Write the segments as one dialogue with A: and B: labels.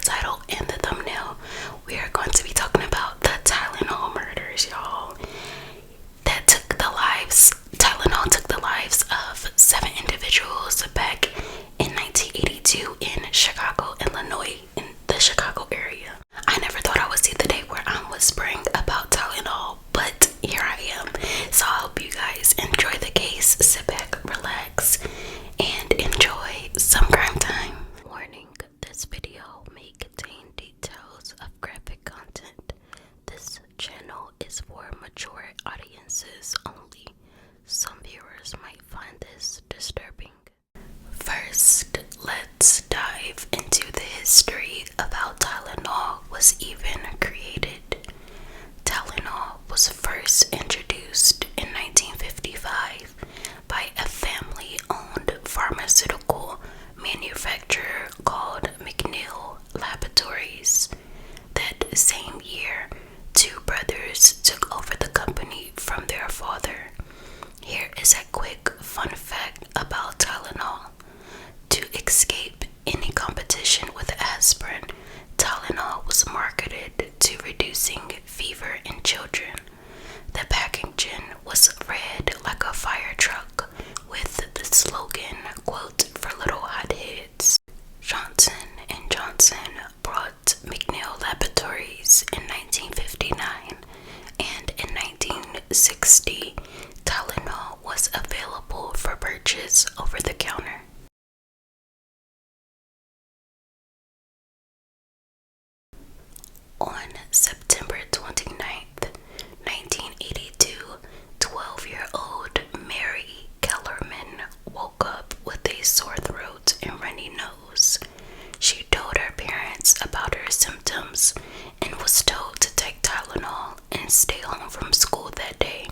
A: title and the thumbnail, we are going to be talking about the Tylenol murders, y'all. Tylenol took the lives of 7 individuals back in 1982 in Chicago, Illinois, in the Chicago area. I never thought I would see the day where I'm whispering about Tylenol, but here I am. So I hope you guys enjoy the case. Sit back, relax, and enjoy some crime time. Warning, this video may contain details of graphic content. This channel is for mature audiences only. Some viewers might find this disturbing. First, let's dive into the history of how Tylenol was even created. Tylenol was first introduced in 1955 by a family-owned pharmaceutical manufacturer called McNeil Laboratories. That same year, 2 brothers took over the company from their father. Here is a quick fun fact about Tylenol. To escape any competition with aspirin, Tylenol was marketed to reducing fever in children. The packaging was red like a fire truck with the slogan, quote, "for little hotheads." Johnson & Johnson bought McNeil Laboratories in 1959, and in 1960, Tylenol was available for purchase over the counter. On September 29th, 1982, 12-year-old Mary Kellerman woke up with a sore throat and runny nose. She told her parents about her symptoms and was told to take Tylenol and stay home from school that day.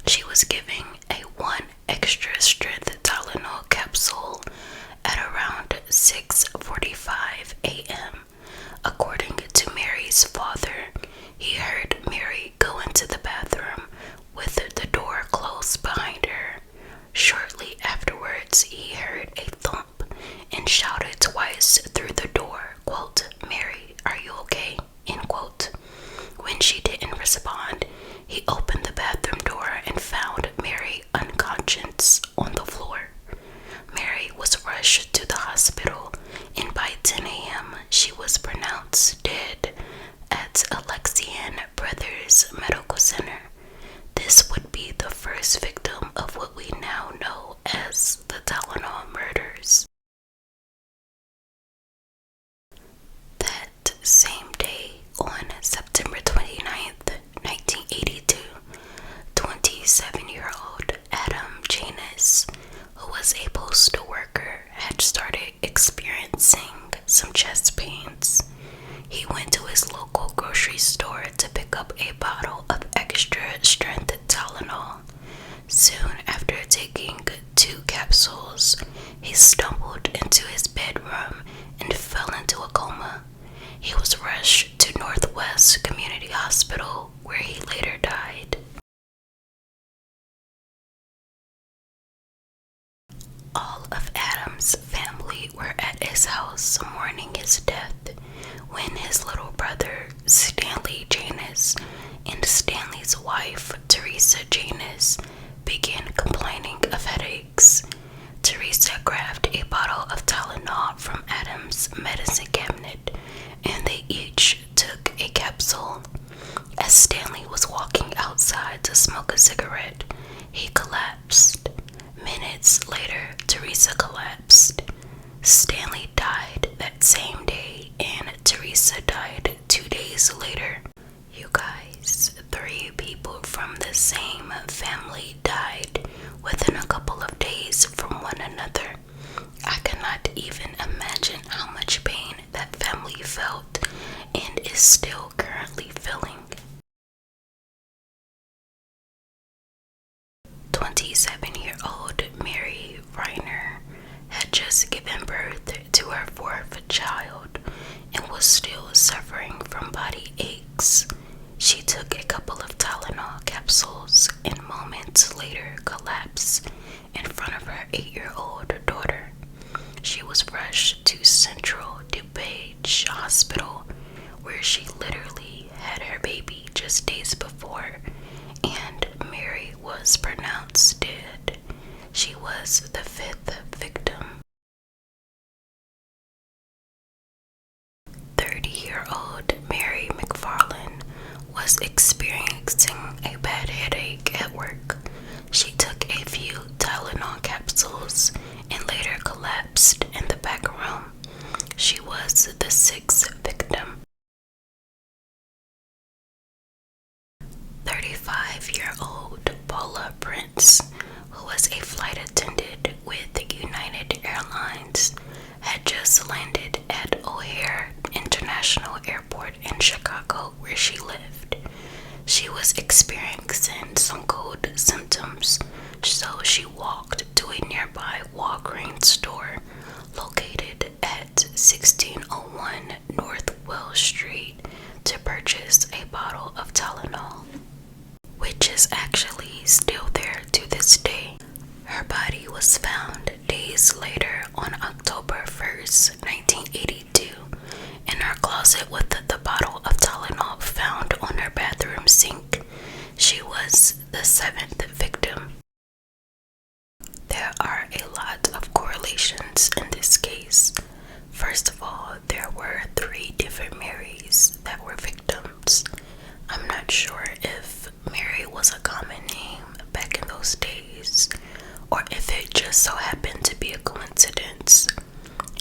A: She was given a 1 extra strength Tylenol capsule at around 6:45 a.m. According to Mary's father, he heard Mary go into the bathroom with the door closed behind her. Shortly afterwards, he heard a thump and shouted twice through the door, quote, "Mary, are you okay?" end quote. When she didn't respond, he opened the bathroom door and found Mary unconscious on the floor. Mary was rushed to the hospital, and by 10 a.m. she was pronounced dead at Alexian Brothers Medical Center. This would be the first victim of what we now know as the Tylenol Murders. That same day, on September 29th, 1982, 27-year-old Adam Janus, who was a postal worker, had started experiencing some chest pains. He went to his local grocery store to pick up a bottle of extra strength Tylenol. Soon after taking 2 capsules, he stumbled into his bedroom and fell into a coma. He was rushed to Northwest Community Hospital, where he later died. All of Adam's family were at his house mourning his death when his little brother, Stanley Janus, and Stanley's wife, Teresa Janus, began complaining of headaches. Teresa grabbed a bottle of Tylenol from Adam's medicine cabinet, and they each took a capsule. As Stanley was walking outside to smoke a cigarette, he collapsed. Minutes later, Teresa collapsed. Stanley died that same day, and Teresa died 2 days later. You guys, 3 people from the same family died within a couple of days from one another. I cannot even imagine how much pain that family felt and is still currently feeling. 27-year-old Mary Reiner had just given birth to her 4th child and was still suffering from body aches. She took a couple of Tylenol capsules and moments later collapsed in front of her 8-year-old daughter. She was rushed to Central DuPage Beach Hospital, where she literally had her baby just days before, and Mary was pronounced dead. She was the fifth victim. 30-year-old Mary McFarland was experiencing a bad headache at work. She took a few Tylenol capsules and later collapsed in the back room. She was the sixth victim. 35-year-old Paula Prince, who was a flight attendant with United Airlines, had just landed at O'Hare International Airport in Chicago, where she lived. She was experiencing some cold symptoms, so she walked to a nearby Walgreens store located at 1601 North Wells Street to purchase a bottle of Tylenol, which is actually still there to this day. Her body was found days later on October 1st, 1982, in her closet with the bottle of Tylenol found on her bathroom sink. She was the seventh victim. There are a lot of correlations in this case. First of all, there were 3 different Marys that were victims. I'm not sure if Mary was a common name back in those days, or if it just so happened to be a coincidence.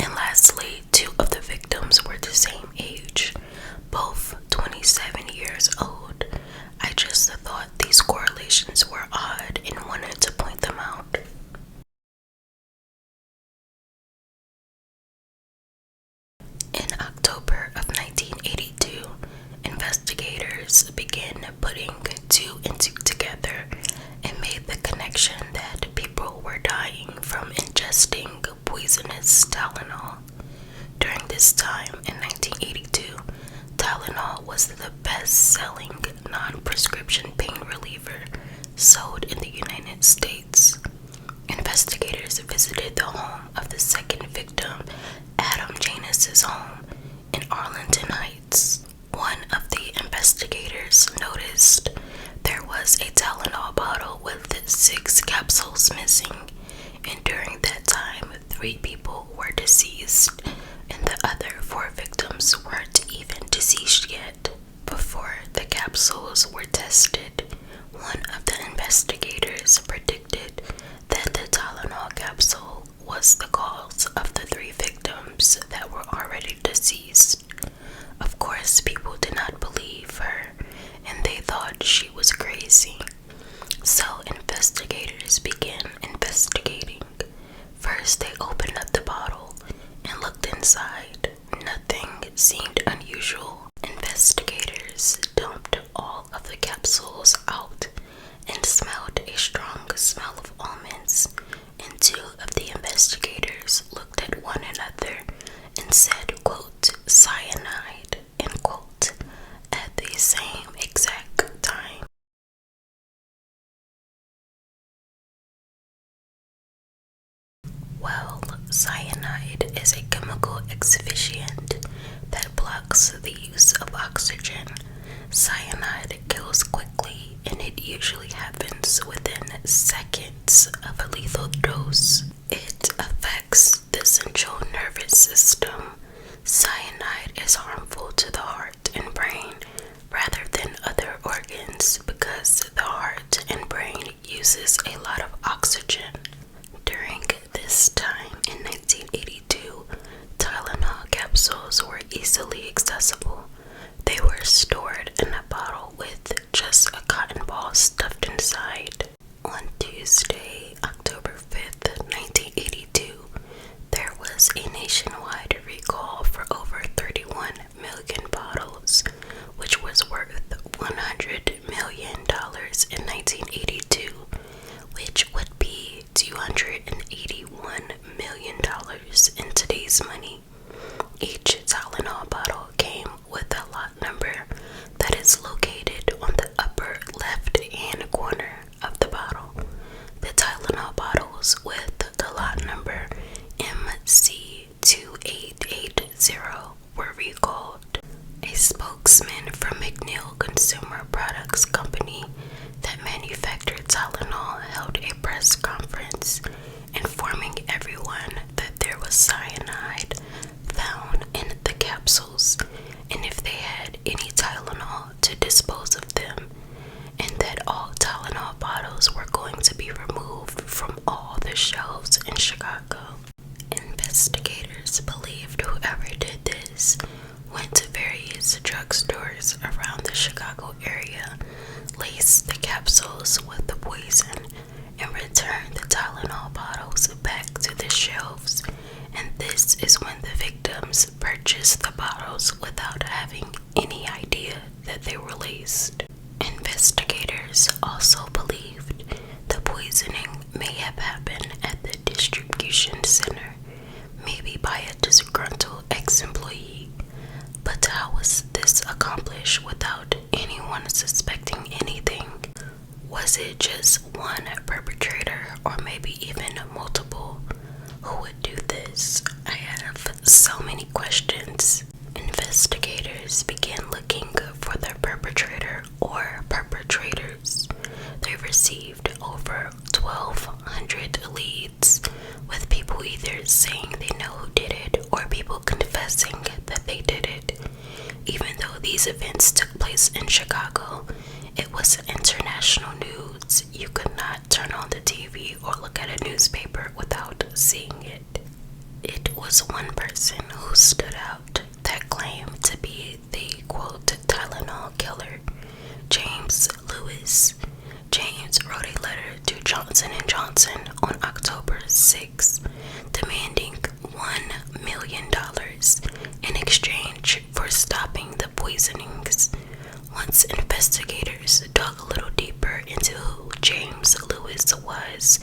A: And lastly, 2 of the victims were the same age, both 27 years old. I just thought these correlations were odd and wanted to point them out. In October of 1982, investigators began putting 2 and 2 together and made the connection that people were dying from ingesting poisonous Tylenol. During this time in 1982, Tylenol was the best-selling non-prescription pain reliever sold in the United States. Investigators visited the home of the second victim, Adam Janus's home in Arlington Heights. One of the investigators noticed there was a Tylenol bottle with 6 capsules missing, and during that time, 3 people were deceased, and the other 4 victims weren't even deceased yet. Before the capsules were tested, one of the investigators predicted that the Tylenol capsule was the cause of the 3 victims that were already deceased. Of course, people did not believe her, and they thought she was crazy. So investigators began investigating. First, they opened up the bottle and looked inside. Nothing seemed unusual. Investigators dumped all of the capsules out and smelled a strong smell of almonds, and 2 of the investigators looked at one another and said, quote, cyanide, end quote, at the same exact time. Well, cyanide is a chemical asphyxiant that blocks the use of oxygen. Cyanide kills quickly, and it usually happens within seconds of a lethal dose. It affects the central nervous system. Cyanide is harmful to the heart and brain rather than other organs because the heart and brain uses a lot of oxygen. During this time in 1982, Tylenol capsules were easily accessible. They were stored in a bottle with just a cotton ball stuffed inside. On Tuesday, October 5th, 1982, there was a nationwide recall for over 31 million bottles, which was worth $100 million in 1982, which would be $281 million in today's money. Each Tylenol bottle came with a lot number that is located on the upper left-hand corner of the bottle. The Tylenol bottles with the lot number MC2880 were spokesman for McNeil Consumer Products Company that manufactured Tylenol held a press conference informing everyone that there was cyanide found in the capsules and if they had any Tylenol to dispose of them, and that all Tylenol bottles were going to be removed from all the shelves in Chicago. Investigators believed whoever did this went to various drugstores around the Chicago area, laced the capsules with the poison, and returned the Tylenol bottles back to the shelves. And this is when the victims purchased the bottles without having any idea that they were laced. Investigators also believed the poisoning may have happened at the distribution center, maybe by a disgruntled ex-employee. But how was this accomplished without anyone suspecting anything? Was it just one perpetrator, or maybe even multiple? Who would do this? I have so many questions. Investigators began looking for the perpetrator or perpetrators. They received over 1,200 leads, with people either saying they know who did it or people confessing that they did it. Even though these events took place in Chicago, it was international news. You could not turn on the TV or look at a newspaper without seeing it. It was one person who stood out that claimed to be the, quote, Tylenol killer, James Lewis. James wrote a letter to Johnson & Johnson on October 6, demanding $1 million in exchange for stopping the poisonings. Once investigators dug a little deeper into who James Lewis was,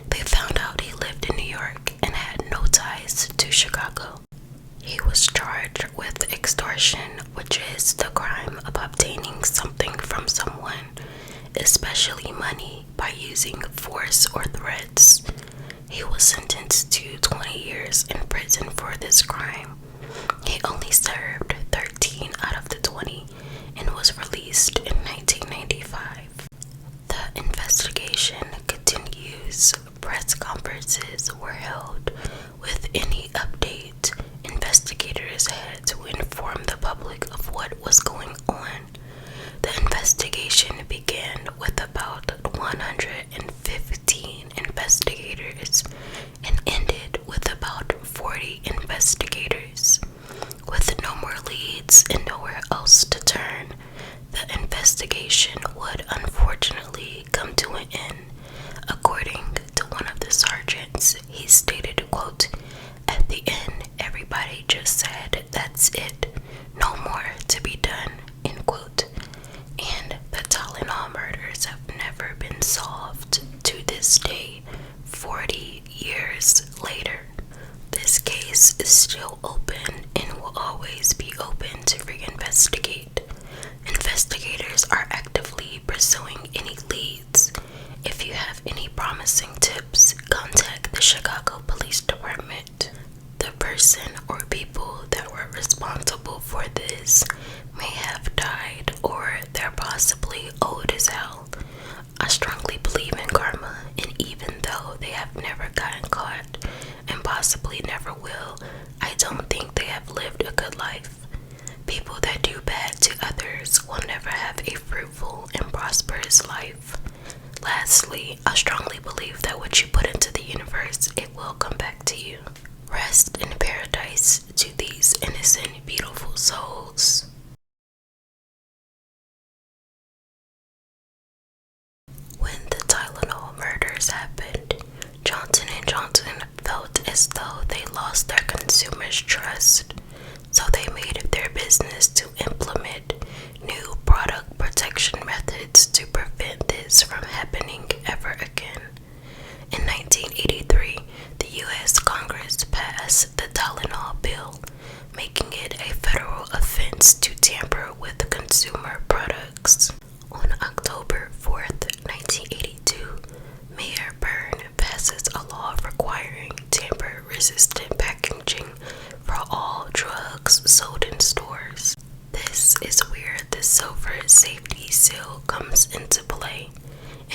A: they found out he lived in New York and had no ties to Chicago. He was charged with extortion, which is the crime of obtaining something from someone, especially money, by using force or threats. He was sentenced to 20 years in prison for this crime. He only served 13 out of the 20 and was released in 1995. The investigation continues. Press conferences were held. With any update, investigators had to inform the public of what was going on. The investigation began with about 115 investigators and ended with about 40 investigators. With no more leads and nowhere else to turn, the investigation would unfortunately come to an end. According to one of the sergeants, he stated, quote, "At the end, everybody just said, that's it, no more to be done," end quote. And the Tylenol murders have never been solved to this day, 40 years later. This case is still open and will always be open to reinvestigate. Investigators are actively pursuing any leads. If you have any promising tips, contact the Chicago Police Department. The person or people that were responsible for this may have died, or they're possibly old as hell. I strongly believe in karma, and even though they have never gotten caught and possibly never will, I don't think they have lived a good life. People that do bad to others will never have a fruitful and prosperous life. Lastly, I strongly believe that what you put into the universe, it will come back to you. Rest in paradise to these innocent, beautiful souls. When the Tylenol murders happened, Johnson & Johnson felt as though they lost their consumers' trust, so they made it their business to implement new product protection methods to prevent this from happening ever again. In 1983, the U.S. Congress passed the Tylenol bill, making it a federal offense to tamper with consumer products. On October 4th, 1982, Mayor Byrne passes a law requiring tamper-resistant packaging for all drugs sold in stores. This is where the silver safety seal comes into play.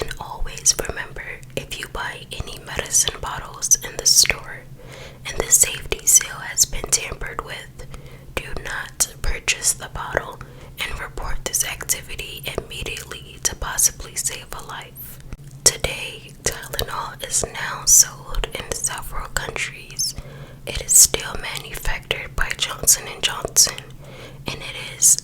A: And always remember, if you buy any medicine bottles in the store and the safety seal has been tampered with, do not purchase the bottle and report this activity immediately to possibly save a life. Today, Tylenol is now sold in several countries. It is still manufactured by Johnson & Johnson, and it is